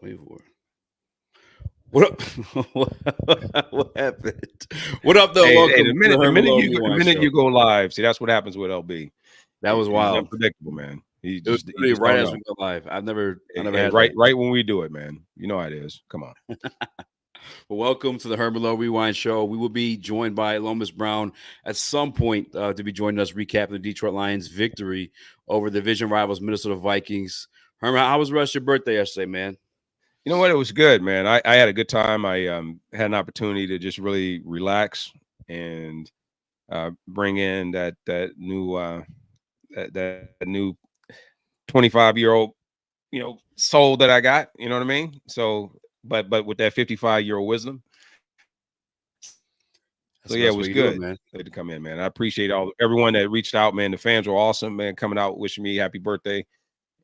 Wait for it. What up? What happened? What up, though? Hey, Welcome the to the minute the Herman minute Low you the Rewind minute Show. you go live, see that's what happens with LB. That was He's wild. unpredictable, man. He It was just you literally just right don't as know. we go live. I never And had that. right when we do it, man. You know how it is. Come on. Well, welcome to the Herman Low Rewind Show. We will be joined by Lomas Brown at some point to be joining us recapping the Detroit Lions' victory over division rivals Minnesota Vikings. Herman, how was the rest of your birthday yesterday, man? You know what? It was good, man. I had a good time. I had an opportunity to just really relax and bring in that new 25-year-old soul that I got. You know what I mean? So, but with that 55-year-old wisdom. That's So the yeah, it best way was you do it, good man. to come in, man. I appreciate everyone that reached out, man. The fans were awesome, man, coming out wishing me happy birthday.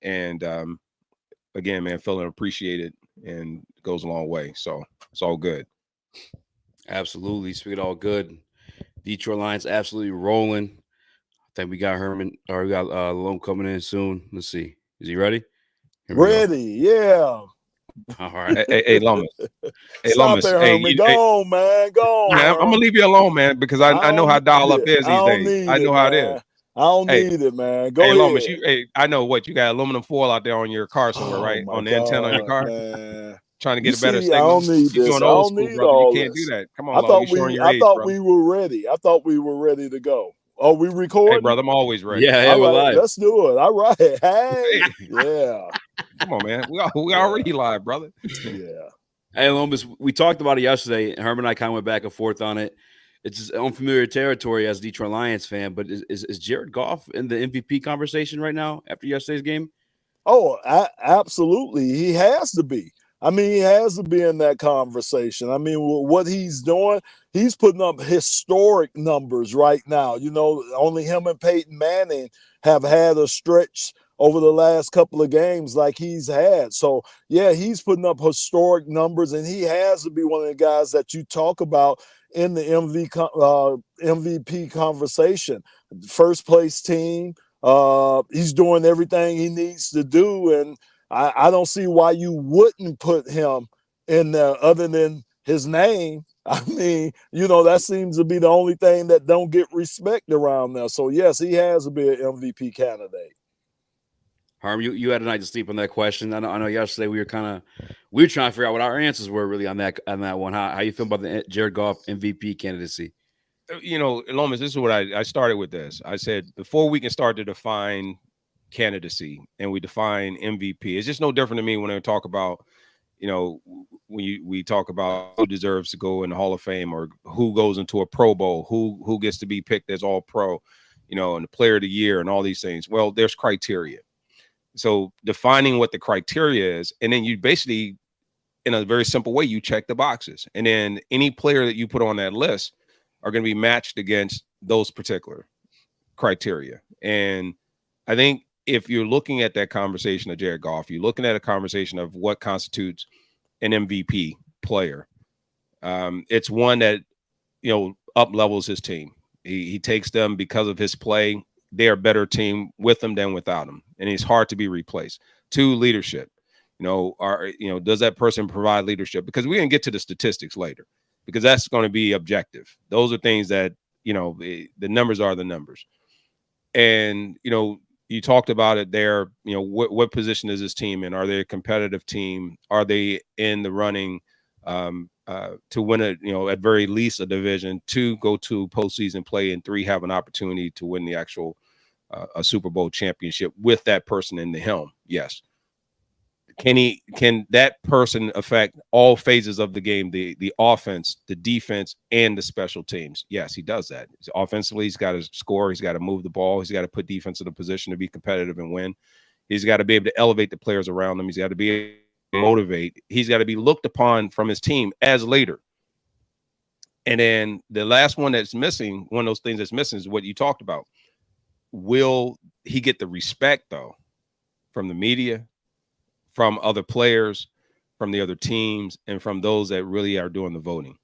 And again, man, feeling appreciated and it goes a long way. So it's all good. Absolutely. Speaking all good. Detroit Lions absolutely rolling. I think we got Herman, or we got Lom coming in soon. Let's see. Is he ready? Here we go. Ready, yeah. All right. Hey, Lomas. Hey, Stop Lomas. it, Hey, Herman. Go on, man. Go on, man, I'm gonna Herman. leave you alone, man, because I I know don't how need dial up it. is I these don't days. need I it, know how it is. man. I don't Hey, need it, man. hey, Go Lomas, ahead. I know what you got aluminum foil out there on your car somewhere, Oh right? my On the antenna on your God, car, man. trying to You get a better see, I signal. don't need You're this. doing I old don't school, need brother. You all can't do this. that. Come on, I Low. You thought showing we your I age, thought brother. we were ready. I thought we were ready to go. Are we Hey, recording? brother, I'm always ready. Yeah, All we're right, live. let's do it. All right. Hey, Hey, yeah, come on, man. We yeah, already live, brother. yeah. Hey, Lomas, we talked about it yesterday. Herman and I kind of went back and forth on it. It's just unfamiliar territory as a Detroit Lions fan, but is Jared Goff in the MVP conversation right now after yesterday's game? Oh, absolutely. He has to be. I mean, he has to be in that conversation. I mean, what he's doing, he's putting up historic numbers right now. You know, only him and Peyton Manning have had a stretch over the last couple of games like he's had. So, yeah, he's putting up historic numbers, and he has to be one of the guys that you talk about in the MVP conversation. First place team. He's doing everything he needs to do, and I don't see why you wouldn't put him in there other than his name. I mean, you know, that seems to be the only thing that don't get respect around there. So yes, he has to be an MVP candidate. Harm, you had a night to sleep on that question. I know yesterday we were trying to figure out what our answers were really on that one. How you feel about the Jared Goff MVP candidacy? Lomas, this is what I started with this. I said before we can start to define candidacy and we define MVP, it's just no different to me when I talk about, when we talk about who deserves to go in the Hall of Fame or who goes into a Pro Bowl, who gets to be picked as all pro, and the player of the year and all these things. Well, there's criteria. So defining what the criteria is, and then you basically, in a very simple way, you check the boxes. And then any player that you put on that list are going to be matched against those particular criteria. And I think if you're looking at that conversation of Jared Goff, you're looking at a conversation of what constitutes an MVP player. It's one that, up levels his team. He takes them because of his play. They're a better team with him than without him. And he's hard to be replaced. 2, leadership. Does that person provide leadership? Because we're going to get to the statistics later, because that's going to be objective. Those are things that, the numbers are the numbers. And, you talked about it there, what position is this team in? Are they a competitive team? Are they in the running to win at very least a division, 2, go to postseason play, and 3, have an opportunity to win the actual a Super Bowl championship with that person in the helm? Yes. Can that person affect all phases of the game, the offense, the defense, and the special teams? Yes, he does that. Offensively, he's got to score, he's got to move the ball, he's got to put defense in a position to be competitive and win. He's got to be able to elevate the players around him. He's got to be able to motivate. He's got to be looked upon from his team as leader. And then the last one that's missing, one of those things that's missing, is what you talked about. Will he get the respect, though, from the media, from other players, from the other teams, and from those that really are doing the voting?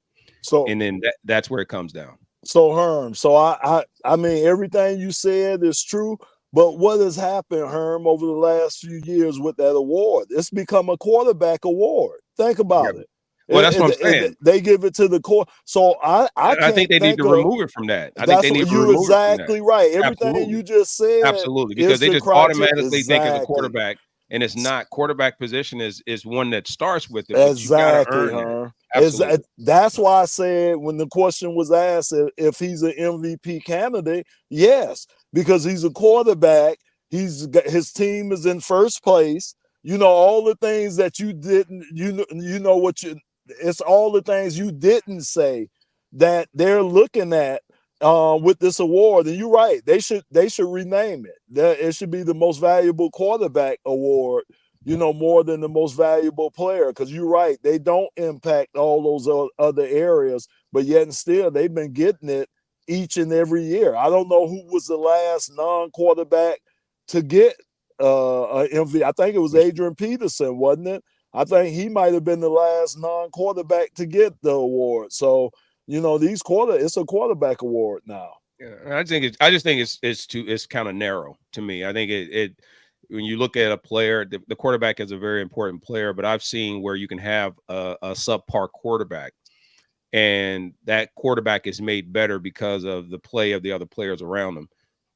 So, And then that's where it comes down. so Herm, so I mean everything you said is true, But what has happened, Herm, over the last few years with that award? It's become a quarterback award. Think Yeah. about it. Well, that's what I'm saying. They give it to the core. So I I think can't they need think to of. remove it from that. I think That's they what need to you remove it from that. exactly right. Everything Absolutely. you just said Absolutely. Because is they the just criteria. automatically think of the Exactly. quarterback, and it's not. Quarterback position is one that starts with it, but you got to Exactly, earn that. Herm. Absolutely. That's why I said when the question was asked if he's an MVP candidate, yes, because he's a quarterback. His team is in first place. You know all the things that you didn't. You know what you. It's all the things you didn't say that they're looking at with this award. And you're right. They should rename it. It should be the most valuable quarterback award, you know, more than the most valuable player. Because you're right, they don't impact all those other areas, but yet and still they've been getting it each and every year. I don't know who was the last non-quarterback to get an MVP. I think it was Adrian Peterson, wasn't it? I think he might have been the last non-quarterback to get the award. So, you know, it's a quarterback award now. Yeah, I just think it's kind of narrow to me. I think it when you look at a player, the quarterback is a very important player, but I've seen where you can have a subpar quarterback, and that quarterback is made better because of the play of the other players around them.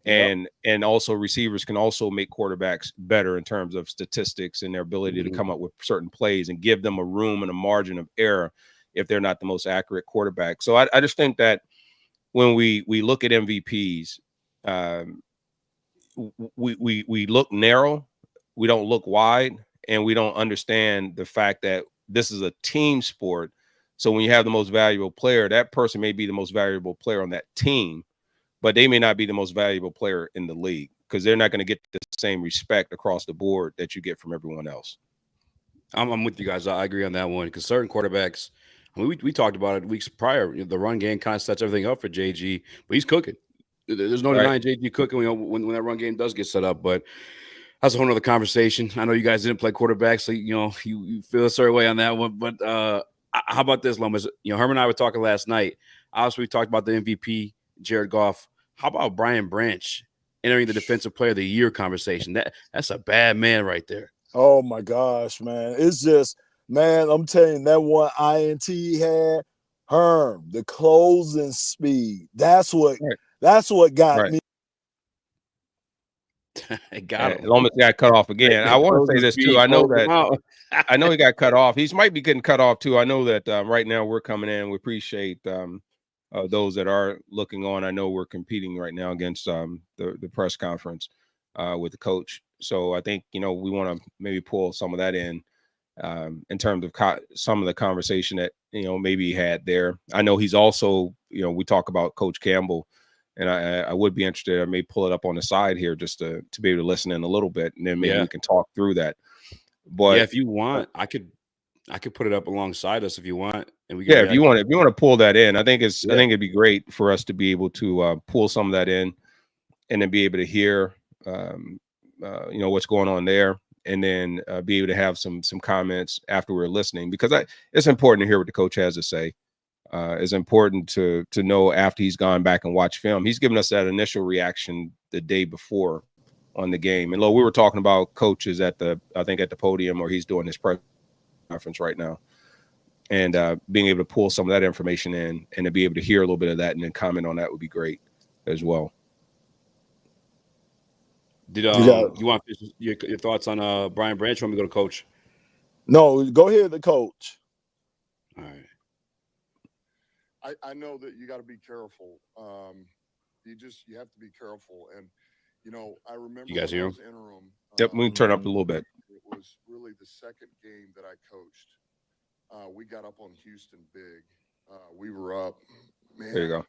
Yep. And also receivers can also make quarterbacks better in terms of statistics and their ability to come up with certain plays and give them a room and a margin of error if they're not the most accurate quarterback. So I just think that when we look at MVPs, um, we look narrow, we don't look wide, and we don't understand the fact that this is a team sport. So when you have the most valuable player, that person may be the most valuable player on that team, but they may not be the most valuable player in the league because they're not going to get the same respect across the board that you get from everyone else. I'm with you guys. I agree on that one because certain quarterbacks. I mean, we talked about it weeks prior. The run game kind of sets everything up for JG, but he's cooking. There's no Right. denying JG cooking when that run game does get set up. But that's a whole other conversation. I know you guys didn't play quarterback, so you feel a certain way on that one. But how about this, Lomas? Herman and I were talking last night. Obviously, we talked about the MVP, Jared Goff. How about Brian Branch entering the Defensive Player of the Year conversation? That's a bad man right there. Oh my gosh, man. It's just, man, I'm telling you, that one INT he had, Herm, the closing speed. That's what got Right. me. Got him. Lomas got cut off again. I want to say this too. I know that I know he got cut off. He might be getting cut off too. I know that right now we're coming in. We appreciate those that are looking on. I know we're competing right now against the press conference with the coach. So I think we want to maybe pull some of that in terms of some of the conversation that maybe he had there. I know he's also we talk about Coach Campbell, and I would be interested. I may pull it up on the side here just to be able to listen in a little bit, and then maybe we can talk through that. But if you want, I could put it up alongside us if you want, and we can. Yeah, if you want to pull that in, I think I think it'd be great for us to be able to pull some of that in, and then be able to hear what's going on there, and then be able to have some comments after we're listening, because it's important to hear what the coach has to say. It's important to know after he's gone back and watched film. He's given us that initial reaction the day before on the game. And we were talking about coaches at the podium, or he's doing his press conference right now, and being able to pull some of that information in and to be able to hear a little bit of that and then comment on that would be great as well. Did you want your thoughts on Brian Branch? Or want me to go to Coach? No, go ahead, the coach. All right. I know that you got to be careful. You have to be careful. And, I remember You guys when hear I him? was interim. Yep, we can turn up a little bit. It was really the second game that I coached. We got up on Houston big. We were up, man. There you go.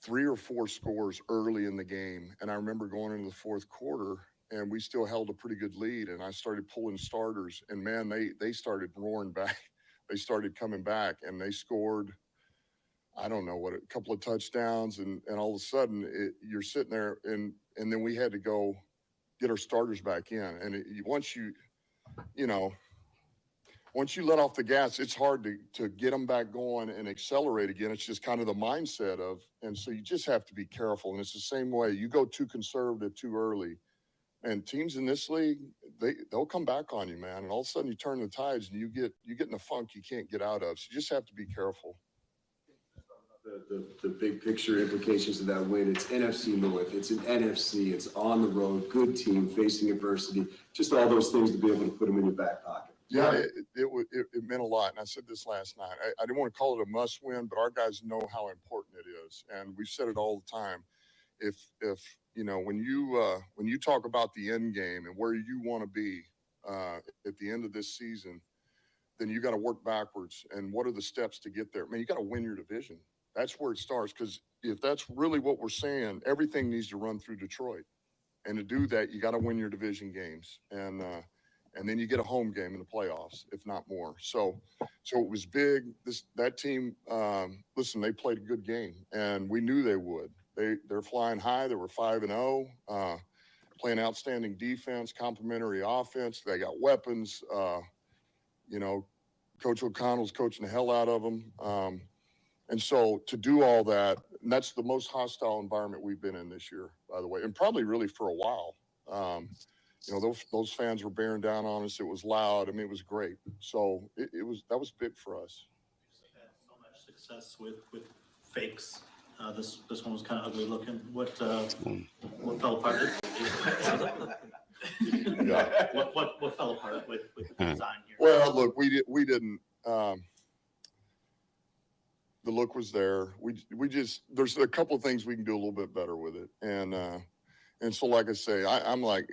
3 or 4 scores early in the game. And I remember going into the fourth quarter, and we still held a pretty good lead. And I started pulling starters, and man, they started roaring back. They started coming back, and they scored, I don't know what, a couple of touchdowns. And all of a sudden you're sitting there, and then we had to go get our starters back in. And once once you let off the gas, it's hard to get them back going and accelerate again. It's just kind of the mindset of, and so you just have to be careful. And it's the same way. You go too conservative too early, and teams in this league, they'll come back on you, man. And all of a sudden you turn the tides and you get in a funk you can't get out of. So you just have to be careful. The big picture implications of that win. It's NFC North. It's an NFC. It's on the road. Good team facing adversity. Just all those things to be able to put them in your back pocket. Yeah, it meant a lot. And I said this last night. I didn't want to call it a must win, but our guys know how important it is. And we've said it all the time. If you know, when you talk about the end game and where you want to be at the end of this season, then you got to work backwards. And what are the steps to get there? Man, you got to win your division. That's where it starts. Because if that's really what we're saying, everything needs to run through Detroit. And to do that, you got to win your division games. And then you get a home game in the playoffs, if not more. So it was big. That team, listen, they played a good game, and we knew they would. They're flying high. They were 5-0, playing outstanding defense, complimentary offense. They got weapons. You know, Coach O'Connell's coaching the hell out of them. And so to do all that, and that's the most hostile environment we've been in this year, by the way, and probably really for a while. You know, those fans were bearing down on us. It was loud. I mean, it was great. So that was big for us. We've had so much success with fakes. This one was kind of ugly looking. What fell apart? Yeah. What fell apart with the design here? Well, look, we didn't. The look was there. We just, there's a couple of things we can do a little bit better with it. And so, like I say, I'm like,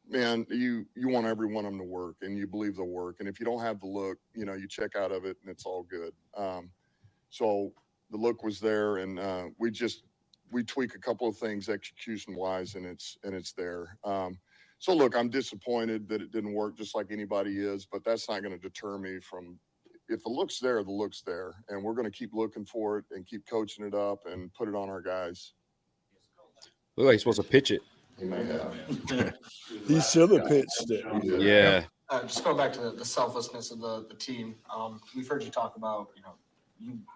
man, you want every one of them to work, and you believe they'll work. And if you don't have the look, you know, you check out of it, and it's all good. So the look was there, and we tweak a couple of things execution wise, and it's there. So look, I'm disappointed that it didn't work, just like anybody is, but that's not going to deter me from. If the look's there, the look's there, and we're going to keep looking for it and keep coaching it up and put it on our guys. Look like he's supposed to pitch it. He may have. He should have pitched it. Yeah. Just going back to the selflessness of the team, we've heard you talk about, you know,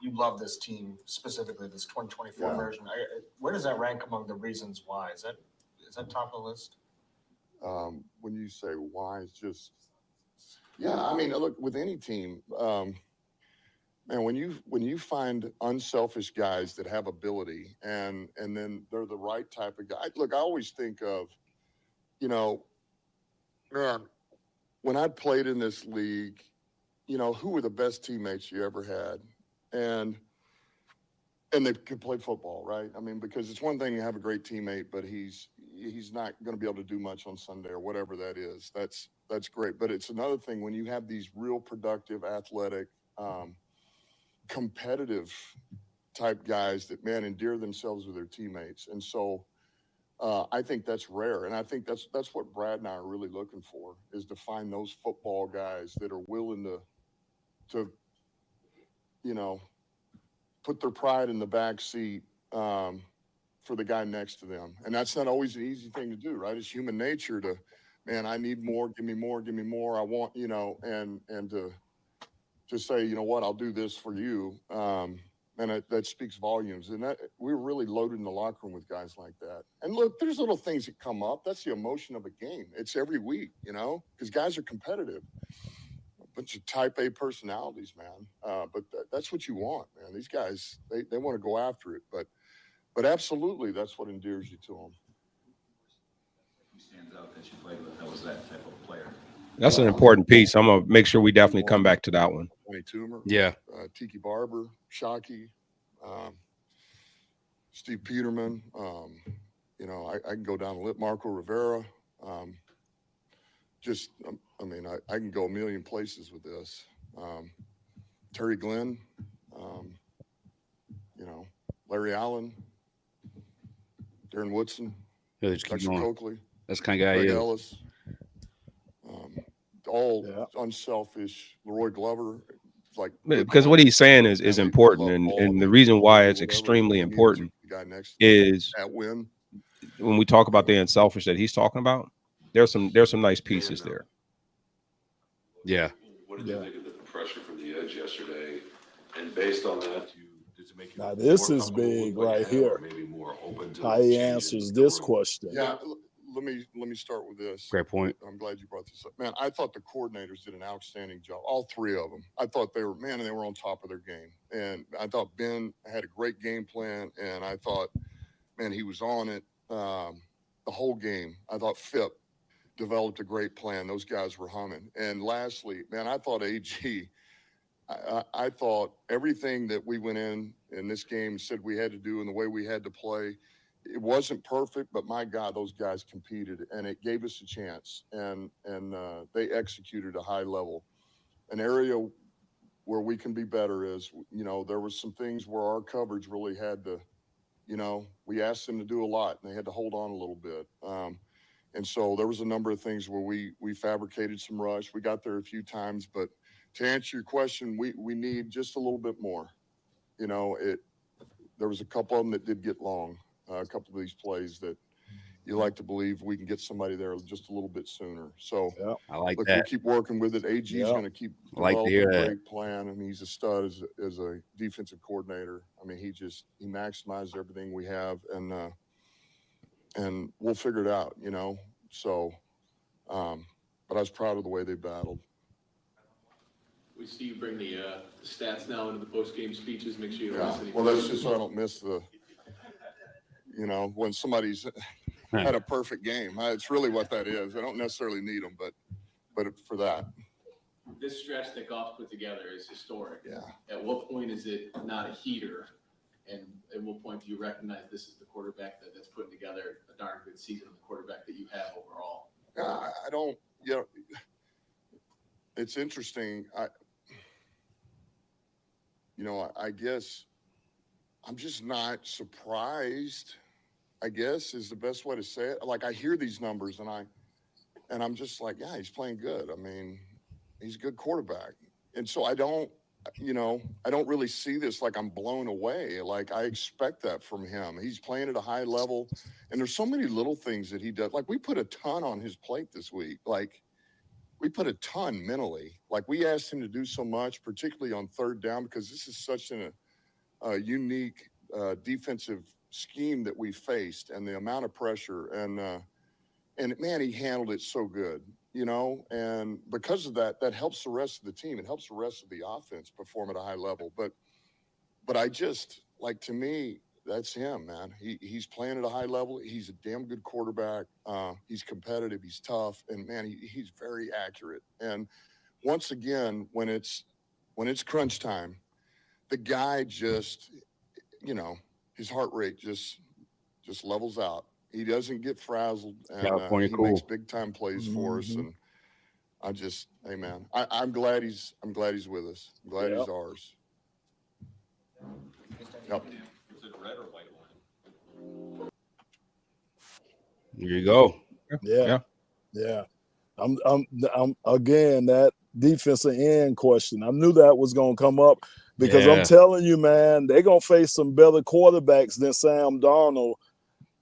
you love this team, specifically this 2024 version. Where does that rank among the reasons why? Is that top of the list? When you say why, it's just, yeah, I mean, look, with any team, man, when you find unselfish guys that have ability and then they're the right type of guy. Look, I always think of, you know, man, when I played in this league, you know, who were the best teammates you ever had? And they could play football, right? I mean, because it's one thing to have a great teammate, but he's not going to be able to do much on Sunday or whatever that is. That's great. But it's another thing when you have these real productive, athletic, competitive type guys that, man, endear themselves with their teammates. And so I think that's rare. And I think that's what Brad and I are really looking for, is to find those football guys that are willing to you know, put their pride in the back seat for the guy next to them. And that's not always an easy thing to do, right? It's human nature to, man, I need more, give me more, give me more. I want, you know, and to say, you know what, I'll do this for you. And that speaks volumes. And that we're really loaded in the locker room with guys like that. And look, there's little things that come up. That's the emotion of a game. It's every week, you know, because guys are competitive. A bunch of type A personalities, man. But that's what you want, man. These guys, they want to go after it. But absolutely, that's what endears you to them. Who stands out that you played with that was that type of player? That's an important piece. I'm gonna make sure we definitely come back to that one. Tumor, Yeah. Tiki Barber, Shockey, Steve Peterman. You know, I can go down the list. Marco Rivera. I mean, I can go a million places with this. Terry Glenn. You know, Larry Allen, Darren Woodson, Yeah, just keep Dexter going. Coakley, That's the kind of guy he Greg is. Ellis. All unselfish. Leroy Glover, like, Because what he's saying is important, and the reason why it's extremely important is at win. when we talk about the unselfish that he's talking about, there's some nice pieces there. Yeah. What did you think of the pressure from the edge yesterday, and based on that, does it make you Now this more is comfortable with big what you right have, here. or maybe more open to How he changing answers the this room? question. Yeah, let me start with this. Great point. I'm glad you brought this up, man. I thought the coordinators did an outstanding job. All three of them. I thought they were on top of their game, and I thought Ben had a great game plan, and I thought, man, he was on it the whole game. I thought Phip developed a great plan. Those guys were humming. And lastly, man, I thought AG. I thought everything that we went in this game and said we had to do and the way we had to play, it wasn't perfect, but my God, those guys competed and it gave us a chance. And they executed a high level. An area where we can be better is, there was some things where our coverage really had to, we asked them to do a lot and they had to hold on a little bit. And so there was a number of things where we fabricated some rush. We got there a few times, but to answer your question, we need just a little bit more. There was a couple of them that did get long. A couple of these plays that you like to believe we can get somebody there just a little bit sooner. So I like look, that. we'll keep working with it. AG is going to keep I like to developing hear a that. great plan. I mean, he's a stud as a defensive coordinator. I mean, he maximized everything we have, and we'll figure it out. So, but I was proud of the way they battled. We see you bring the stats now into the post-game speeches. Make sure you Yeah. listen. Well, that's just so I don't miss when somebody's had a perfect game. It's really what that is. I don't necessarily need them, but for that. This stretch that Goff put together is historic. Yeah. At what point is it not a heater? And at what point do you recognize this is the quarterback that's putting together a darn good season, the quarterback that you have overall? I don't, it's interesting. I guess I'm just not surprised, I guess is the best way to say it. Like I hear these numbers and I'm just like, yeah, he's playing good. I mean, he's a good quarterback. And so I don't really see this like I'm blown away. Like I expect that from him. He's playing at a high level and there's so many little things that he does. Like we put a ton on his plate this week. Like we put a ton mentally. Like we asked him to do so much, particularly on third down, because this is such a unique defensive scheme that we faced and the amount of pressure and man, he handled it so good, and because of that helps the rest of the team. It helps the rest of the offense perform at a high level. But I just like, to me, that's him, man. He's playing at a high level. He's a damn good quarterback. He's competitive. He's tough. And man, he's very accurate. And once again, when it's crunch time, the guy just, his heart rate just levels out. He doesn't get frazzled, and he makes big time plays for us. And hey man, I'm glad he's with us. I'm glad he's ours. Yep. Is it red or white line? There you go. Yeah. I'm again, that defensive end question. I knew that was going to come up because I'm telling you, man, they're going to face some better quarterbacks than Sam Darnold.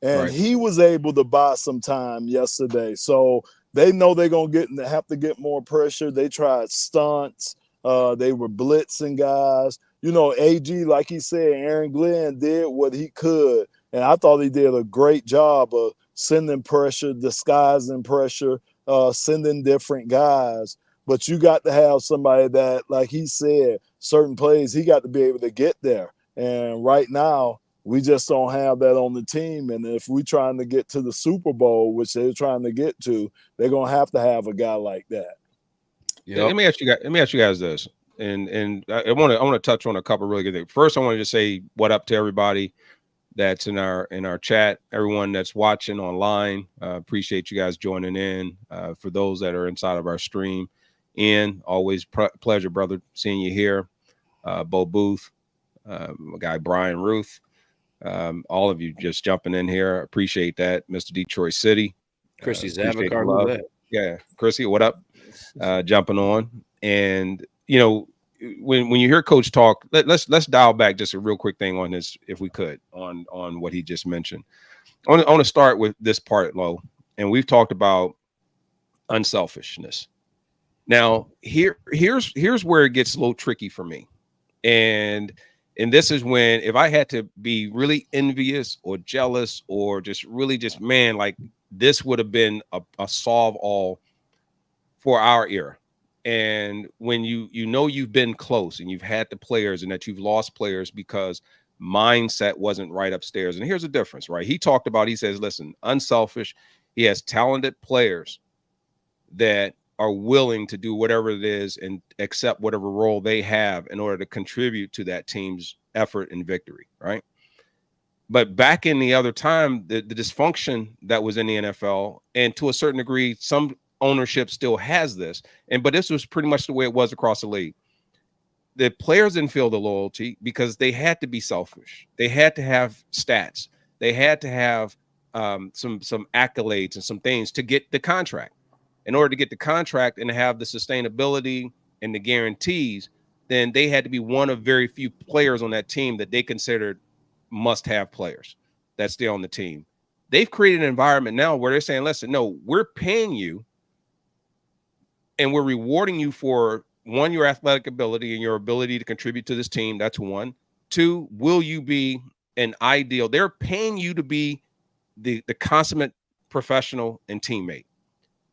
And he was able to buy some time yesterday. So they know they're going to have to get more pressure. They tried stunts. They were blitzing guys. AG, like he said, Aaron Glenn did what he could. And I thought he did a great job of sending pressure, disguising pressure, sending different guys. But you got to have somebody that, like he said, certain plays, he got to be able to get there. And right now, we just don't have that on the team. And if we're trying to get to the Super Bowl, which they're trying to get to, they're going to have a guy like that. Yep. Let me ask you guys this. And I want to touch on a couple of really good things. First, I want to just say what up to everybody that's in our chat, everyone that's watching online. Appreciate you guys joining in. For those that are inside of our stream, Ian, always pleasure, brother, seeing you here. Bo Booth, my guy Brian Ruth, all of you just jumping in here. Appreciate that, Mr. Detroit City. Chrissy Appreciate the Zavacar, love. Yeah, Chrissy, what up? Jumping on. And when you hear Coach talk, let's dial back just a real quick thing on this, if we could, on what he just mentioned. I want to start with this part, Lo, and we've talked about unselfishness. Now, here's where it gets a little tricky for me. And this is when, if I had to be really envious or jealous or just really just, man, like this would have been a solve all for our era. And when you know you've been close and you've had the players and that you've lost players because mindset wasn't right upstairs. And here's the difference, right? He talked about, he says, listen, unselfish. He has talented players that are willing to do whatever it is and accept whatever role they have in order to contribute to that team's effort and victory, right? But back in the other time, the dysfunction that was in the NFL, and to a certain degree, some ownership still has this, but this was pretty much the way it was across the league. The players didn't feel the loyalty because they had to be selfish. They had to have stats. They had to have some accolades and some things to get the contract. In order to get the contract and to have the sustainability and the guarantees, then they had to be one of very few players on that team that they considered must-have players that stay on the team. They've created an environment now where they're saying, listen, no, we're paying you and we're rewarding you for, one, your athletic ability and your ability to contribute to this team. That's one. Two, will you be an ideal? They're paying you to be the consummate professional and teammate,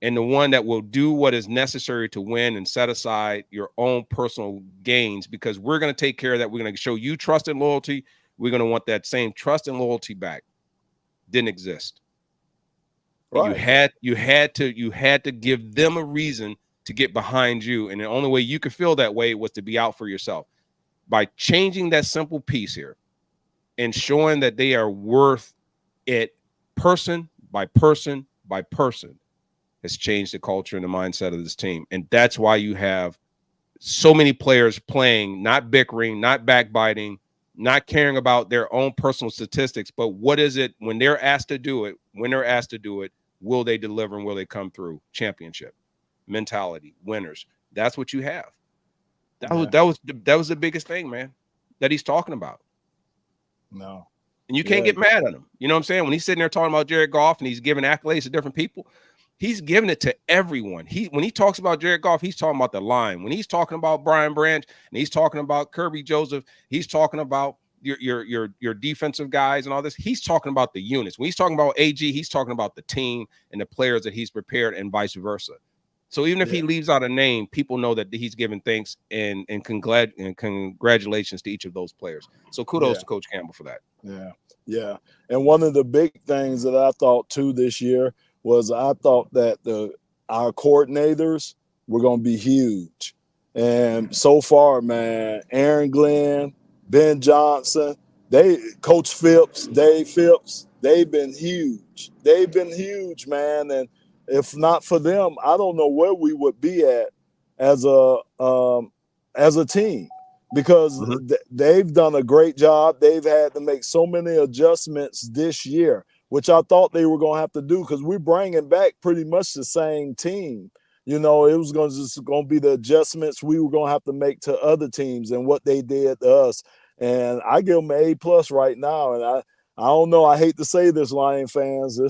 and the one that will do what is necessary to win and set aside your own personal gains, because we're going to take care of that. We're going to show you trust and loyalty. We're going to want that same trust and loyalty back. Didn't exist. Right. You had to give them a reason to get behind you. And the only way you could feel that way was to be out for yourself. By changing that simple piece here and showing that they are worth it, person by person by person, has changed the culture and the mindset of this team. And that's why you have so many players playing, not bickering, not backbiting, not caring about their own personal statistics, but what is it when they're asked to do it, will they deliver and will they come through? Championship mentality, winners. That's what you have. That was the biggest thing, man, that he's talking about. No. And you can't get mad at him. You know what I'm saying? When he's sitting there talking about Jared Goff and he's giving accolades to different people, he's giving it to everyone. When he talks about Jared Goff, he's talking about the line. When he's talking about Brian Branch and he's talking about Kirby Joseph, he's talking about your defensive guys and all this. He's talking about the units. When he's talking about AG, he's talking about the team and the players that he's prepared, and vice versa. So even if he leaves out a name, people know that he's giving thanks and congratulations to each of those players. So kudos to Coach Campbell for that. Yeah. And one of the big things that I thought too this year was I thought that our coordinators were going to be huge. And so far, man, Aaron Glenn, Ben Johnson, Coach Phipps, Dave Phipps, they've been huge. They've been huge, man. And if not for them, I don't know where we would be at as a team, because they've done a great job. They've had to make so many adjustments this year, which I thought they were going to have to do, because we're bringing back pretty much the same team. You know, it was going to be the adjustments we were going to have to make to other teams and what they did to us. And I give them an A+ right now. And I don't know. I hate to say this, Lion fans.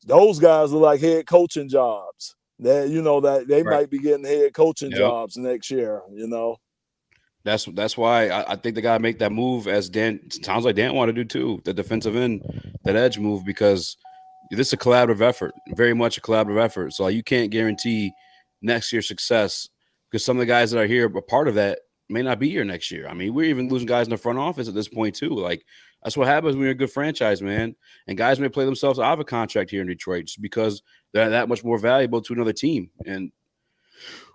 Those guys are like head coaching jobs. That they might be getting head coaching jobs next year. You know. That's why I think they got to make that move, as Dan sounds like Dan want to do too, the defensive end, that edge move, because this is a collaborative effort, very much a collaborative effort. So you can't guarantee next year's success, because some of the guys that are here, a part of that, may not be here next year. I mean, we're even losing guys in the front office at this point too. Like, that's what happens when you're a good franchise, man. And guys may play themselves out of a contract here in Detroit just because they're that much more valuable to another team. And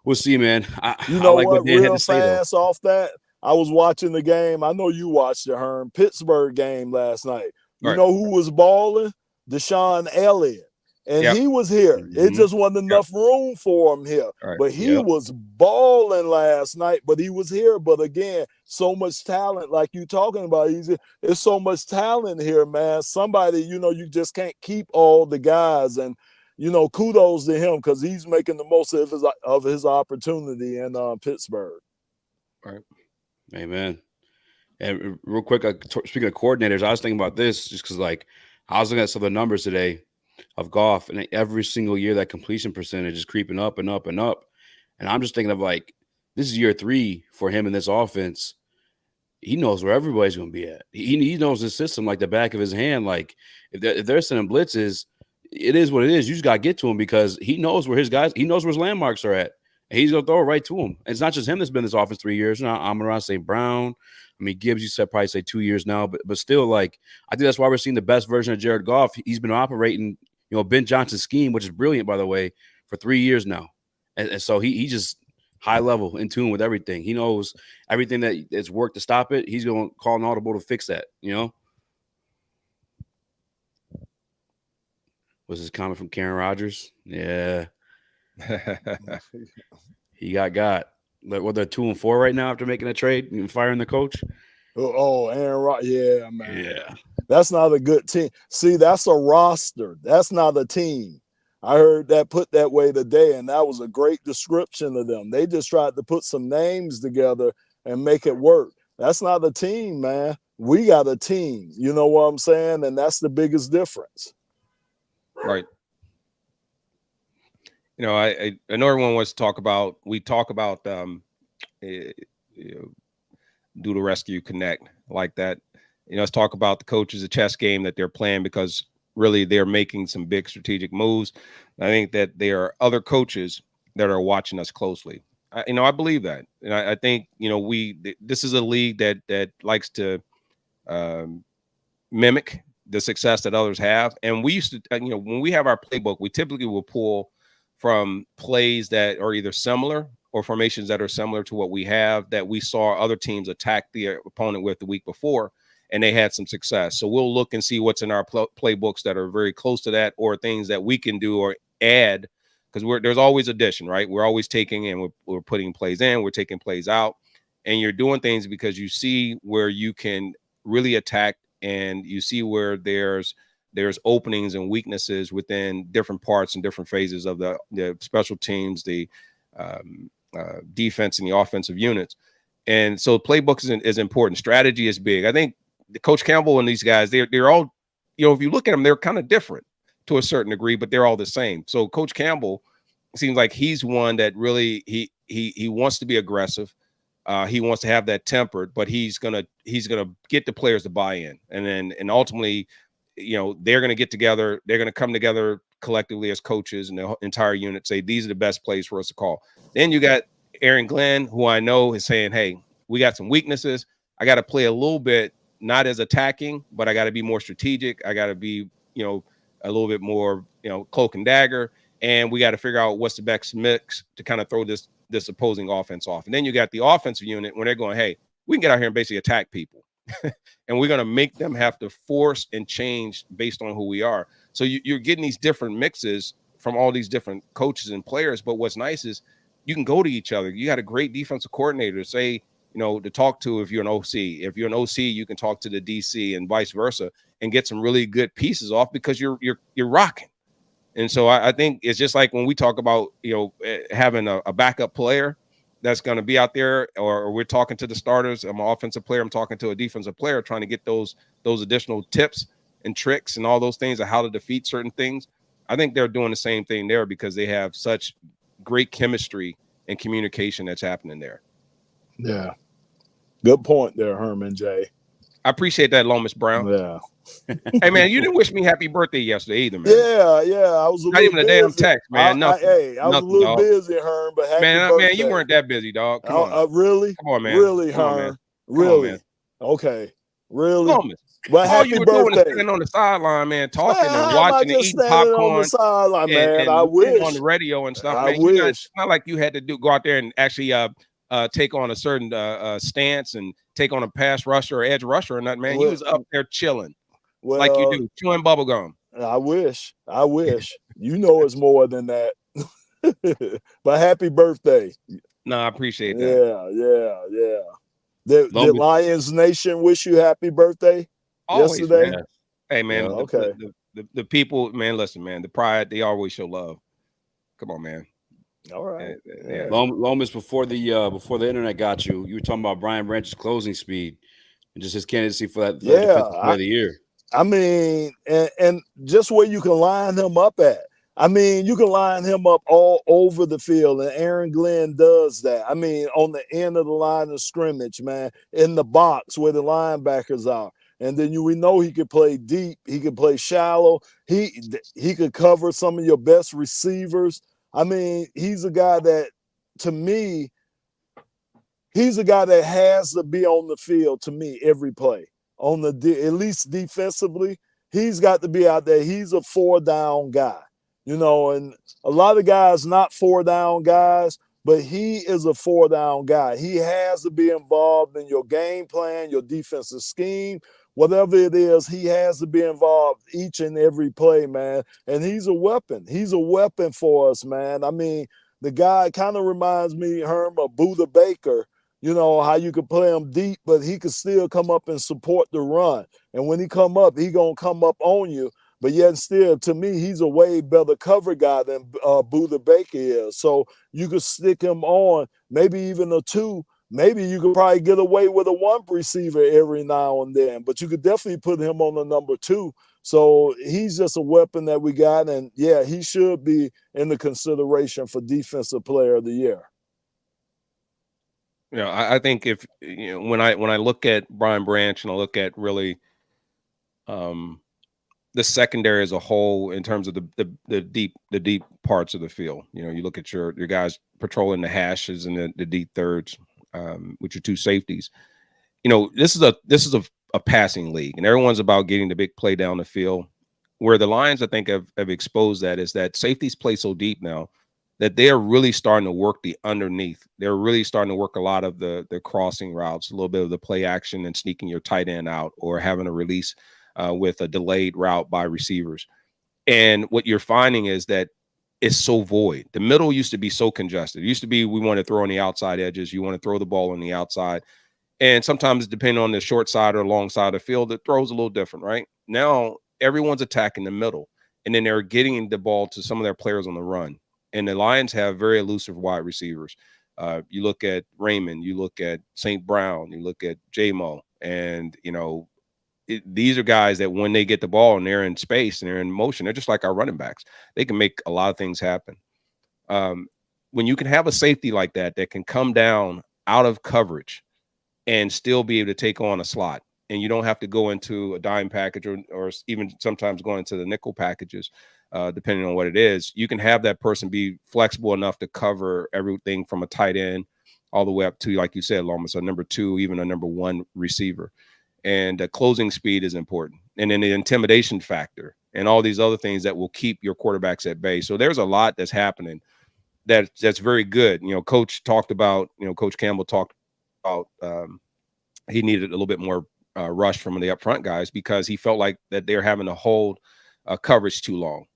we'll see, man. I like what Dan had to say, though. Off that, I was watching the game. I know you watched the Herm Pittsburgh game last night. You know who was balling? Deshaun Elliott. And he was here. It just wasn't enough room for him here. But he was balling last night, but he was here. But again, so much talent, like you talking about. There's so much talent here, man. Somebody, you just can't keep all the guys. And, kudos to him, because he's making the most of his opportunity in Pittsburgh. Right. Amen. And real quick, speaking of coordinators, I was thinking about this just because, I was looking at some of the numbers today of Goff, and every single year that completion percentage is creeping up and up and up. And I'm just thinking of like, this is year 3 for him in this offense. He knows where everybody's going to be at. He knows his system like the back of his hand. Like if they're sending blitzes, it is what it is. You just got to get to him because he knows where his guys, he knows where his landmarks are at. And he's going to throw it right to him. And it's not just him that's been in this offense 3 years. Now, I'm around St. Brown. I mean, Gibbs, you said probably say 2 years now, but still, like, I think that's why we're seeing the best version of Jared Goff. He's been operating, Ben Johnson's scheme, which is brilliant, by the way, for 3 years now. And so he just high level, in tune with everything. He knows everything that's worked to stop it. He's going to call an audible to fix that, Was his comment from Karen Rodgers? Yeah. He got. Well, they're 2-4 right now after making a trade and firing the coach. Oh, Aaron Rodgers. Yeah, man. Yeah. That's not a good team. See, that's a roster. That's not a team. I heard that put that way today, and that was a great description of them. They just tried to put some names together and make it work. That's not a team, man. We got a team. You know what I'm saying? And that's the biggest difference. Right. I know everyone wants to talk about. We talk about do the rescue connect like that. Let's talk about the coaches, the chess game that they're playing, because really they're making some big strategic moves. I think that there are other coaches that are watching us closely. I believe that, and I think this is a league that likes to mimic the success that others have. And we used to, when we have our playbook, we typically will pull from plays that are either similar or formations that are similar to what we have, that we saw other teams attack the opponent with the week before, and they had some success. So we'll look and see what's in our playbooks that are very close to that, or things that we can do or add, because there's always addition, right? We're always taking and we're putting plays in, we're taking plays out, and you're doing things because you see where you can really attack, and you see where there's openings and weaknesses within different parts and different phases of the special teams, the defense and the offensive units. And so playbook is important. Strategy is big. I think Coach Campbell and these guys, they're all, if you look at them, they're kind of different to a certain degree, but they're all the same. So Coach Campbell seems like he's one that really he wants to be aggressive. He wants to have that tempered, but he's gonna get the players to buy in, and ultimately, they're gonna get together. They're gonna come together collectively as coaches and the entire unit, say these are the best plays for us to call. Then you got Aaron Glenn, who I know is saying, hey, we got some weaknesses. I got to play a little bit, not as attacking, but I got to be more strategic. I got to be, a little bit more, cloak and dagger. And we got to figure out what's the best mix to kind of throw this opposing offense off. And then you got the offensive unit when they're going, hey, we can get out here and basically attack people. And we're going to make them have to force and change based on who we are. So you're getting these different mixes from all these different coaches and players. But what's nice is you can go to each other. You got a great defensive coordinator to say, to talk to if you're an OC. If you're an OC, you can talk to the DC and vice versa and get some really good pieces off because you're rocking. And so I think it's just like when we talk about, having a backup player that's going to be out there, or we're talking to the starters. I'm an offensive player. I'm talking to a defensive player, trying to get those additional tips and tricks and all those things of how to defeat certain things. I think they're doing the same thing there because they have such great chemistry and communication that's happening there. Yeah. Good point there, Herman J. I appreciate that, Lomas Brown. Yeah. Hey, man, you didn't wish me happy birthday yesterday either, man. Yeah. I was not even a damn text, man. I was a little dog. Busy, Herm, but happy birthday. Man, you weren't that busy, dog. Come on. Really? Come on, man. Really, Come on, Herm? man. Really? On, okay. Really? Lomas. Well, all happy you were birthday. doing is standing on the sideline, man, talking and watching watching and eating popcorn on the sideline, man. and I wish on the radio and stuff, I man. wish. It's not like you had to go out there and actually take on a certain stance and take on a pass rusher or edge rusher or nothing, man. You was up there chilling, like you do, chewing bubble gum. I wish. You know it's more than that. But happy birthday. No, I appreciate that. Yeah. Did Lions Nation wish you happy birthday yesterday? Man. Hey, man. Yeah, okay. The people, man, listen, man, the pride, they always show love. Come on, man. All right. Yeah. Lomas, before the internet got you were talking about Brian Branch's closing speed and just his candidacy for that defensive player of the year. I mean, and just where you can line him up at. I mean, you can line him up all over the field, and Aaron Glenn does that. I mean, on the end of the line of scrimmage, man, in the box where the linebackers are. And then we know he could play deep. He could play shallow. He could cover some of your best receivers. I mean, he's a guy that, to me, he's a guy that has to be on the field, to me, every play. On the at least defensively, he's got to be out there. He's a 4-down guy. You know, and a lot of guys not 4-down guys, but he is a 4-down guy. He has to be involved in your game plan, your defensive scheme, whatever it is. He has to be involved each and every play, man. And he's a weapon. He's a weapon for us, man. I mean, the guy kind of reminds me, Herman, of Buda Baker. You know, how you could play him deep, but he could still come up and support the run. And when he come up, he going to come up on you. But yet still, to me, he's a way better cover guy than Buda Baker is. So you could stick him on, maybe even a 2. Maybe you could probably get away with a 1 receiver every now and then. But you could definitely put him on the number 2. So he's just a weapon that we got. And, yeah, he should be in the consideration for Defensive Player of the Year. You know, I think if when I look at Brian Branch and I look at really the secondary as a whole in terms of the deep parts of the field, you look at your guys patrolling the hashes and the deep thirds with your 2 safeties. This is a passing league, and everyone's about getting the big play down the field. Where the Lions, I think, have exposed that is that safeties play so deep now that they're really starting to work the underneath. They're really starting to work a lot of the crossing routes, a little bit of the play action and sneaking your tight end out or having a release with a delayed route by receivers. And what you're finding is that it's so void. The middle used to be so congested. It used to be we want to throw on the outside edges. You want to throw the ball on the outside. And sometimes, depending on the short side or long side of the field, the throw's a little different, right? Now, everyone's attacking the middle. And then they're getting the ball to some of their players on the run. And the Lions have very elusive wide receivers. You look at Raymond, you look at St. Brown, you look at J-Mo, and, these are guys that when they get the ball and they're in space and they're in motion, they're just like our running backs. They can make a lot of things happen. When you can have a safety like that can come down out of coverage and still be able to take on a slot, and you don't have to go into a dime package or even sometimes go into the nickel packages, depending on what it is, you can have that person be flexible enough to cover everything from a tight end all the way up to, like you said, Lomas, a number 2, even a number 1 receiver. And closing speed is important. And then the intimidation factor and all these other things that will keep your quarterbacks at bay. So there's a lot that's happening that's very good. Coach talked about, Coach Campbell talked about he needed a little bit more rush from the up front guys because he felt like that they're having to hold coverage too long.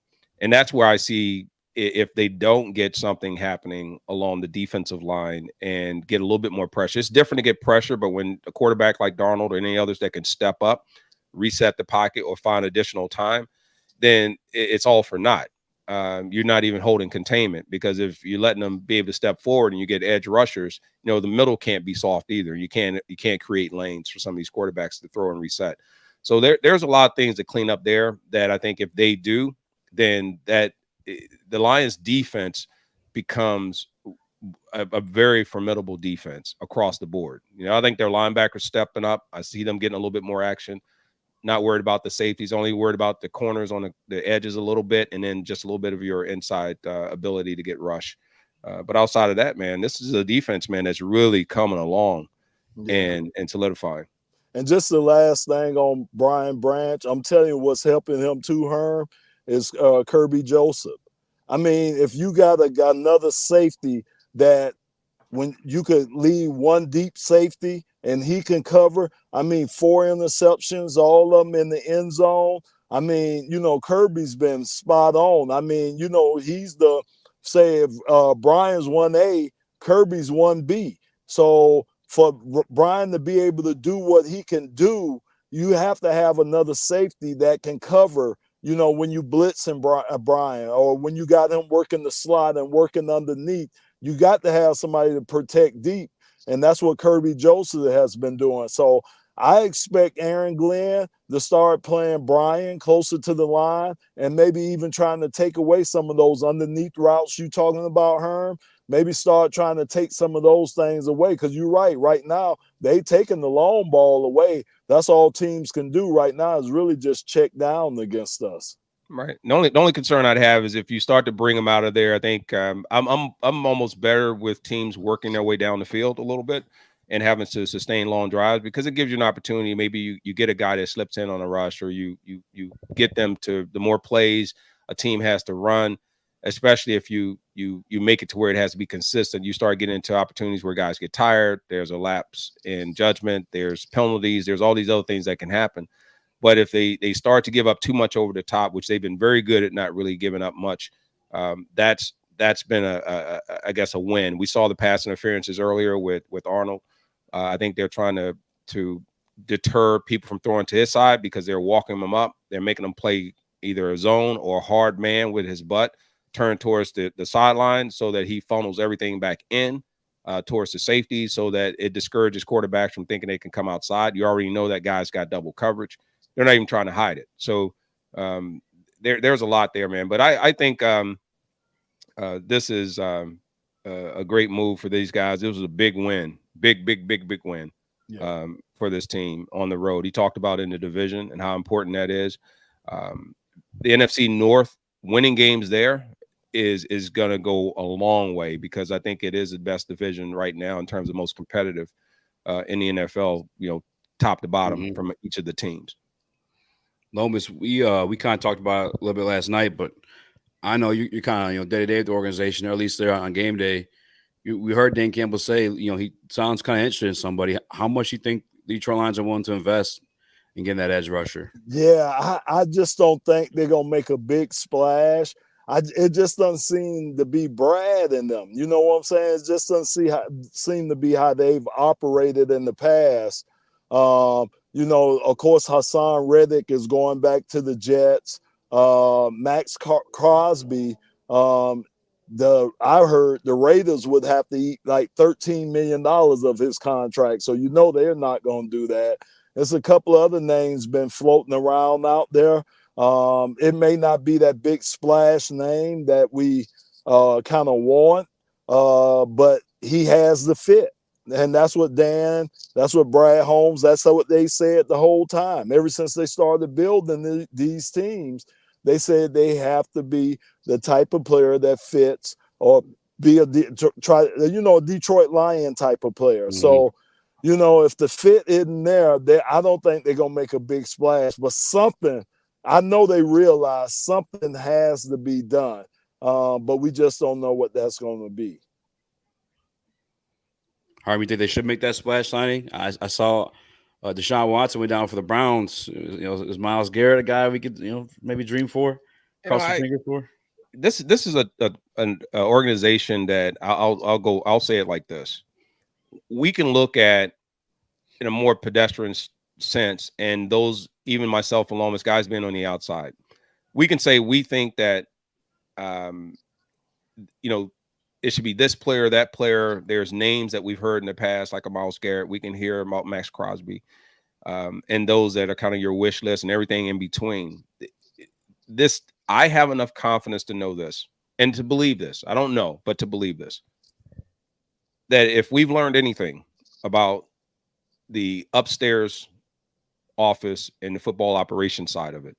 And that's where I see if they don't get something happening along the defensive line and get a little bit more pressure. It's different to get pressure, but when a quarterback like Darnold or any others that can step up, reset the pocket, or find additional time, then it's all for naught. You're not even holding containment, because if you're letting them be able to step forward and you get edge rushers, the middle can't be soft either. You can't create lanes for some of these quarterbacks to throw and reset. So there's a lot of things to clean up there that I think if they do, then that the Lions defense becomes a very formidable defense across the board. I think their linebackers stepping up. I see them getting a little bit more action. Not worried about the safeties, only worried about the corners on the edges a little bit, and then just a little bit of your inside ability to get rush. But outside of that, man, this is a defense, man, that's really coming along and solidifying. And just the last thing on Brian Branch, I'm telling you what's helping him too, Herm, is Kirby Joseph. I mean, if you got another safety that when you could leave one deep safety and he can cover, 4 interceptions, all of them in the end zone. Kirby's been spot on. He's say if Brian's 1A, Kirby's 1B. So for Brian to be able to do what he can do, you have to have another safety that can cover, when you blitz and Brian, or when you got him working the slot and working underneath, you got to have somebody to protect deep. And that's what Kirby Joseph has been doing. So I expect Aaron Glenn to start playing Brian closer to the line and maybe even trying to take away some of those underneath routes you talking about, Herm. Maybe start trying to take some of those things away, because you're right. Right now, they taking the long ball away. That's all teams can do right now is really just check down against us. Right. The only concern I'd have is if you start to bring them out of there. I think I'm almost better with teams working their way down the field a little bit and having to sustain long drives, because it gives you an opportunity. Maybe you get a guy that slips in on a rush, or you get them to the more plays a team has to run, especially if you make it to where it has to be consistent. You start getting into opportunities where guys get tired. There's a lapse in judgment. There's penalties. There's all these other things that can happen. But if they start to give up too much over the top, which they've been very good at not really giving up much, that's been I guess a win. We saw the pass interferences earlier with Arnold. I think they're trying to deter people from throwing to his side because they're walking him up. They're making him play either a zone or a hard man with his butt turned towards the sideline, so that he funnels everything back in towards the safety, so that it discourages quarterbacks from thinking they can come outside. You already know that guy's got double coverage. They're not even trying to hide it. So there's a lot there, man. But I think this is a great move for these guys. It was a big win, big win for this team on the road. He talked about in the division and how important that is. The NFC North, winning games there is going to go a long way, because I think it is the best division right now in terms of most competitive in the NFL, top to bottom from each of the teams. Lomas, we kind of talked about it a little bit last night, but I know you're kind of day-to-day with the organization, or at least there on game day. We heard Dan Campbell say, he sounds kind of interested in somebody. How much you think the Detroit Lions are willing to invest in getting that edge rusher? Yeah, I just don't think they're gonna make a big splash. It just doesn't seem to be Brad in them. You know what I'm saying? It just doesn't seem to be how they've operated in the past. Of course, Hassan Reddick is going back to the Jets. Max Crosby, I heard the Raiders would have to eat like $13 million of his contract. So they're not going to do that. There's a couple of other names been floating around out there. It may not be that big splash name that we kind of want, but he has the fit. And that's what Brad Holmes, that's what they said the whole time. Ever since they started building these teams, they said they have to be the type of player that fits, or be a Detroit Lion type of player. Mm-hmm. So, if the fit isn't there, I don't think they're going to make a big splash. But something, I know they realize something has to be done, but we just don't know what that's going to be. Harvey, think they should make that splash signing? I saw Deshaun Watson went down for the Browns. Is Myles Garrett a guy we could maybe dream for, cross the fingers for? This is an organization that I'll say it like this. We can look at in a more pedestrian sense, and those, even myself and Lomas, guys being on the outside, we can say we think that it should be this player, that player. There's names that we've heard in the past, like a Myles Garrett. We can hear about Max Crosby, and those that are kind of your wish list and everything in between. I have enough confidence to know this and to believe this. I don't know, but to believe this, that if we've learned anything about the upstairs office and the football operation side of it,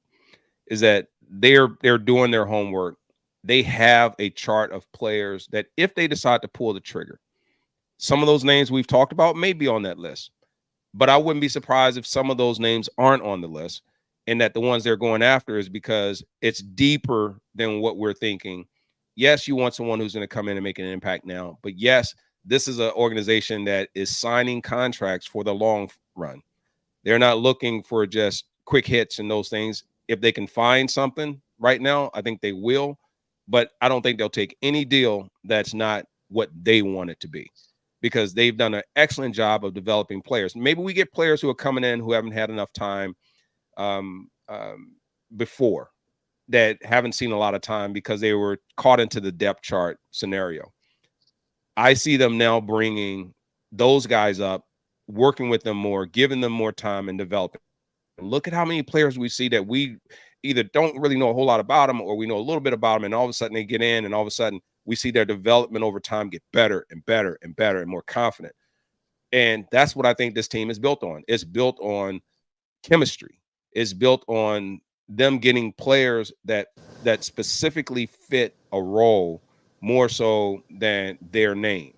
is that they're doing their homework. They have a chart of players that if they decide to pull the trigger, some of those names we've talked about may be on that list, but I wouldn't be surprised if some of those names aren't on the list, and that the ones they're going after is because it's deeper than what we're thinking. Yes, you want someone who's going to come in and make an impact now, but yes, this is an organization that is signing contracts for the long run. They're not looking for just quick hits and those things. If they can find something right now, I think they will, but I don't think they'll take any deal that's not what they want it to be, because they've done an excellent job of developing players. Maybe we get players who are coming in who haven't had enough time before, that haven't seen a lot of time because they were caught into the depth chart scenario. I see them now bringing those guys up working with them more, giving them more time and developing. Look at how many players we see that we either don't really know a whole lot about them, or we know a little bit about them, and all of a sudden they get in, and all of a sudden we see their development over time get better and better and better and more confident. And that's what I think this team is built on. It's built on chemistry. It's built on them getting players that specifically fit a role more so than their name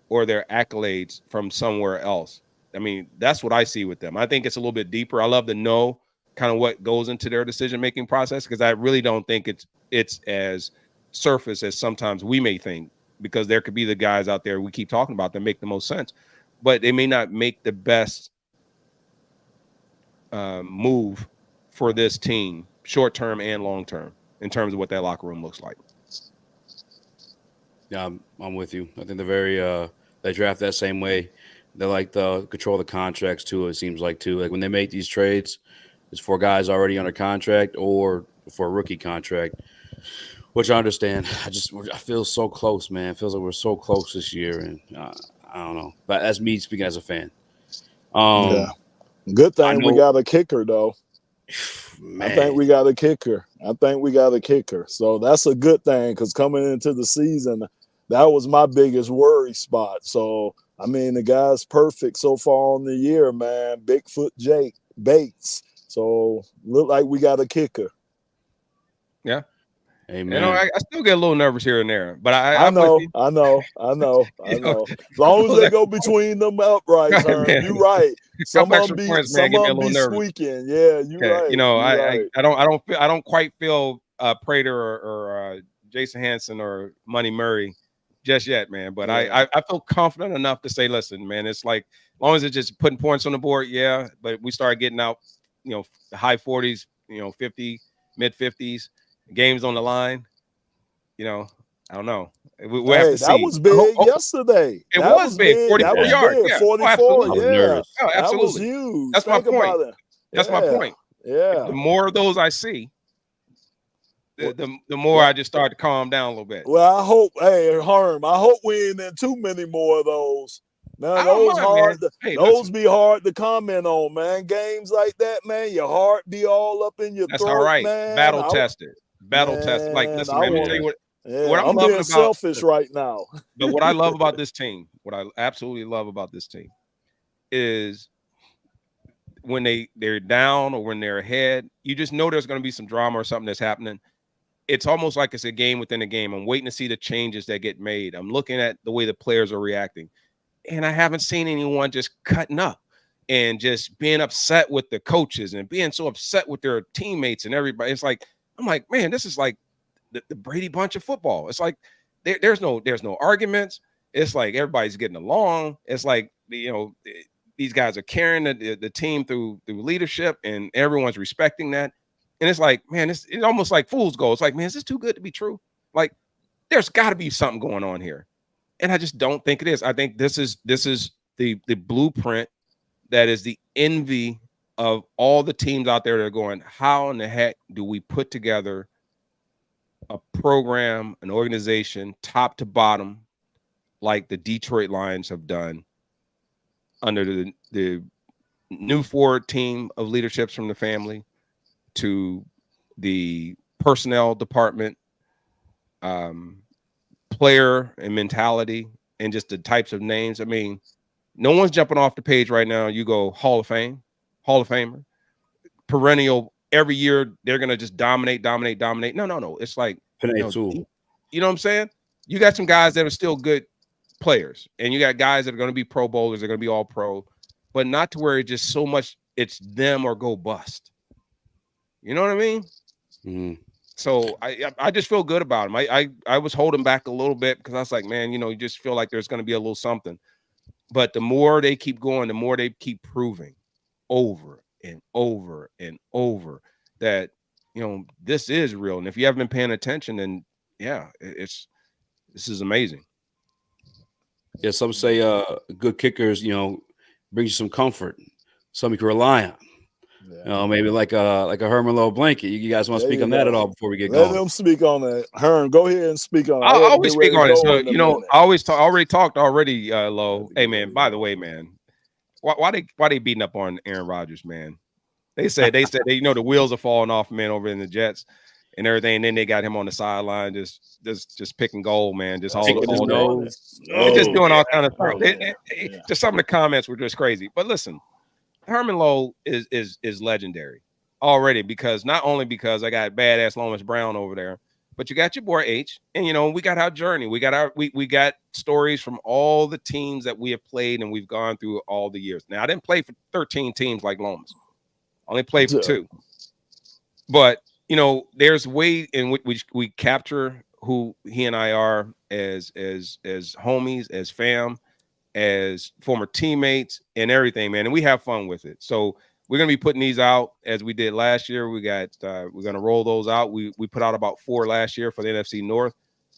or their accolades from somewhere else. I mean, that's what I see with them. I think it's a little bit deeper. I love to know kind of what goes into their decision-making process, because I really don't think it's as surface as sometimes we may think, because there could be the guys out there we keep talking about that make the most sense, but they may not make the best move for this team, short-term and long-term, in terms of what that locker room looks like. Yeah, I'm with you. I think they're very they draft that same way. They like to control the contracts too. It seems like too. Like when they make these trades, it's for guys already under contract or for a rookie contract, which I understand. I feel so close, man. It feels like we're so close this year, and I don't know. But that's me speaking as a fan. Yeah. Good thing we got a kicker though. Man. I think we got a kicker. So that's a good thing, because coming into the season, that was my biggest worry spot. So, I mean, the guy's perfect so far on the year, man. Bigfoot Jake Bates. So, look like we got a kicker. Yeah. Amen. You know, I still get a little nervous here and there, but I know. As long as they go between them uprights, Herm, you're right. Some of them be squeaking. Yeah, you're right. You know, I don't quite feel Prater or Jason Hanson or Money Murray just yet, man. But yeah. I feel confident enough to say, listen, man, it's like, as long as it's just putting points on the board, yeah. But we start getting out, you know, the high 40s, you know, 50, mid 50s. Games on the line, you know, I don't know. We'll have to see. That was big yesterday. It was big. 44 yards. Big. Yeah. 44. Oh, yeah. Oh, absolutely. That was huge. That's my point. That's my point. Yeah. The more of those I see, the more I just start to calm down a little bit. Well, I hope, Herm, I hope we ain't in too many more of those. Man, those be hard to comment on, man. Games like that, man, your heart be all up in your throat. That's all right. Man. Battle tested. Like, listen, man, let me tell you what I'm being selfish right now. But what I love about this team, what I absolutely love about this team, is when they're down or when they're ahead, you just know there's going to be some drama or something that's happening. It's almost like it's a game within a game. I'm waiting to see the changes that get made. I'm looking at the way the players are reacting. And I haven't seen anyone just cutting up and just being upset with the coaches and being so upset with their teammates and everybody. It's like, I'm like, man, this is like the Brady Bunch of football. It's like there's no arguments. It's like everybody's getting along. It's like, you know, these guys are carrying the team through leadership, and everyone's respecting that. And it's like, man, it's almost like fool's gold. It's like, man, is this too good to be true? Like, there's got to be something going on here. And I just don't think it is. I think this is the blueprint that is the envy of all the teams out there that are going, how in the heck do we put together a program, an organization, top to bottom, like the Detroit Lions have done under the new forward team of leaderships from the family to the personnel department, player and mentality, and just the types of names. I mean, no one's jumping off the page right now. You go Hall of Famer, perennial. Every year they're gonna just dominate. No. It's like, you know what I'm saying? You got some guys that are still good players, and you got guys that are gonna be Pro Bowlers. They're gonna be all pro, but not to where it's just so much it's them or go bust. You know what I mean? Mm-hmm. So I just feel good about him. I was holding back a little bit because I was like, man, you know, you just feel like there's going to be a little something. But the more they keep going, the more they keep proving over and over and over that, you know, this is real. And if you haven't been paying attention, then yeah, this is amazing. Yeah, some say good kickers, you know, brings you some comfort. Some you can rely on. Yeah. You know, maybe like a Herman low blanket. You guys want to speak on that at all before we get going? Let them speak on that. Herm, go ahead and speak on it. I'll always speak on it. So, you know, I already talked, Low. Hey, man, by the way, man, why they beating up on Aaron Rodgers, man? They said the wheels are falling off, man, over in the Jets and everything. And then they got him on the sideline, just picking goal, man, just all Picking his day. nose. They're just doing all kind of stuff. Yeah. Just some of the comments were just crazy. But listen, Herman Lowe is legendary already, because not only because I got badass Lomas Brown over there, but you got your boy H, and we got our journey. We got stories from all the teams that we have played and we've gone through all the years. Now I didn't play for 13 teams like Lomas. I only played for 2. But there's a way in which we capture who he and I are as homies, as fam, as former teammates, and everything, man. And we have fun with it. So we're gonna be putting these out as we did last year. We're gonna roll those out. We put out about 4 last year for the NFC North,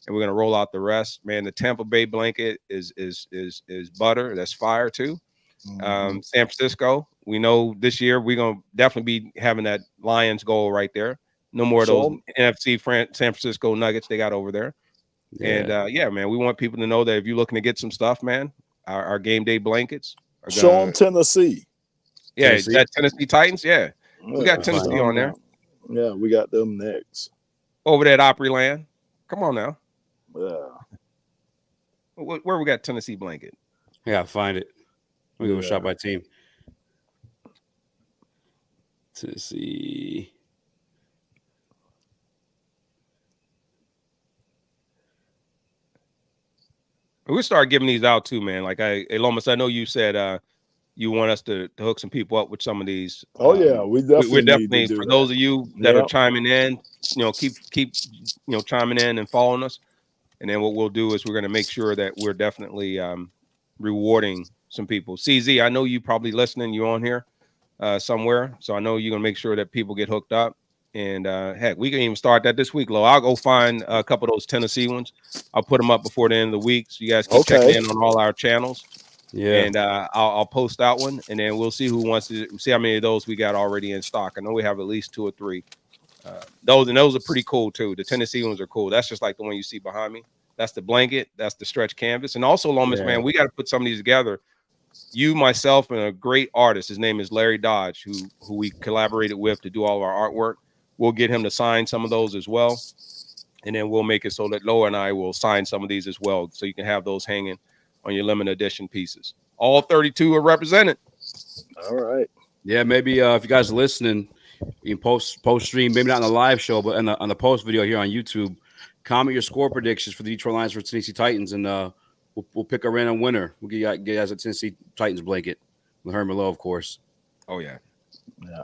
and we're gonna roll out the rest. Man, the Tampa Bay blanket is butter. That's fire too. San Francisco, we know this year we're gonna definitely be having that Lions goal right there. No more of those NFC San Francisco Nuggets they got over there. Yeah. And man, we want people to know that if you're looking to get some stuff, man, our game day blankets are show them Tennessee. Yeah, that Tennessee Titans. Yeah, we got Tennessee on there. Yeah, we got them next over there at Opryland. Come on now. Yeah. Where we got Tennessee blanket? I gotta find it. We go shop by team. Tennessee. We'll start giving these out too, man. Like Lomas, I know you said you want us to hook some people up with some of these. Oh yeah, we're definitely for those of you that are chiming in, keep chiming in and following us. And then what we'll do is we're going to make sure that we're definitely rewarding some people. CZ, I know you probably listening. You're on here somewhere, so I know you're going to make sure that people get hooked up. And heck, we can even start that this week, Lo. I'll go find a couple of those Tennessee ones. I'll put them up before the end of the week, so you guys keep checking in on all our channels. Yeah, and I'll post that one, and then we'll see who wants to see how many of those we got already in stock. I know we have at least 2 or 3. Those are pretty cool too. The Tennessee ones are cool. That's just like the one you see behind me. That's the blanket. That's the stretch canvas. And also, Lomas, man, we got to put some of these together. You, myself, and a great artist. His name is Larry Dodge, who we collaborated with to do all of our artwork. We'll get him to sign some of those as well. And then we'll make it so that Loa and I will sign some of these as well, so you can have those hanging on your limited edition pieces. All 32 are represented. All right. Yeah, maybe if you guys are listening, you can post stream, maybe not on the live show, but on the post video here on YouTube. Comment your score predictions for the Detroit Lions for Tennessee Titans, and we'll pick a random winner. We'll get you guys a Tennessee Titans blanket with Herman Lowe, of course. Oh yeah.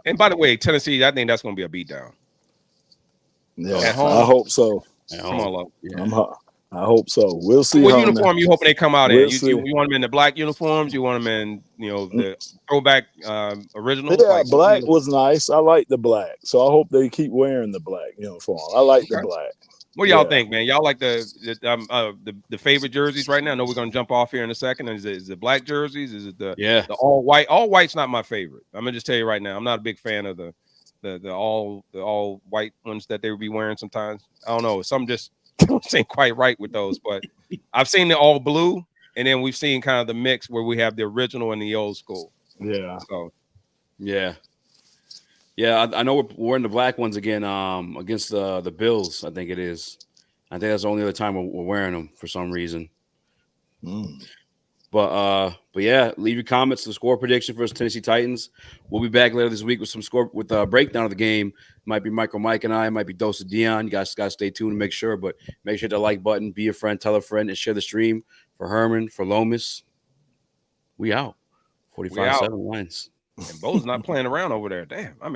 And by the way, Tennessee, I think that's going to be a beatdown. Yeah, at home, I hope so. Come on, Lowe. Yeah. I hope so. We'll see. What uniform you hoping they come out in? You want them in the black uniforms? You want them in the throwback original? Yeah, black was nice. I like the black, so I hope they keep wearing the black uniform. I like the black. What do y'all think, man? Y'all like the favorite jerseys right now? I know we're gonna jump off here in a second. Is it black jerseys? Is it the all white? All white's not my favorite. I'm gonna just tell you right now. I'm not a big fan of the all white ones that they would be wearing sometimes. I don't know. Some just don't seem quite right with those. But I've seen the all blue, and then we've seen kind of the mix where we have the original and the old school. Yeah. So yeah, I know we're wearing the black ones again against the Bills. I think it is. I think that's the only other time we're wearing them for some reason. But yeah, leave your comments to the score prediction for us Tennessee Titans. We'll be back later this week with some score with a breakdown of the game. Might be Michael, Mike, and I. Might be Dose of Dion. You guys got to stay tuned and make sure. But make sure to like button, be a friend, tell a friend, and share the stream. For Herman, for Lomas, we out. 45-7 Lions. And Bo's not playing around over there. Damn, I mean.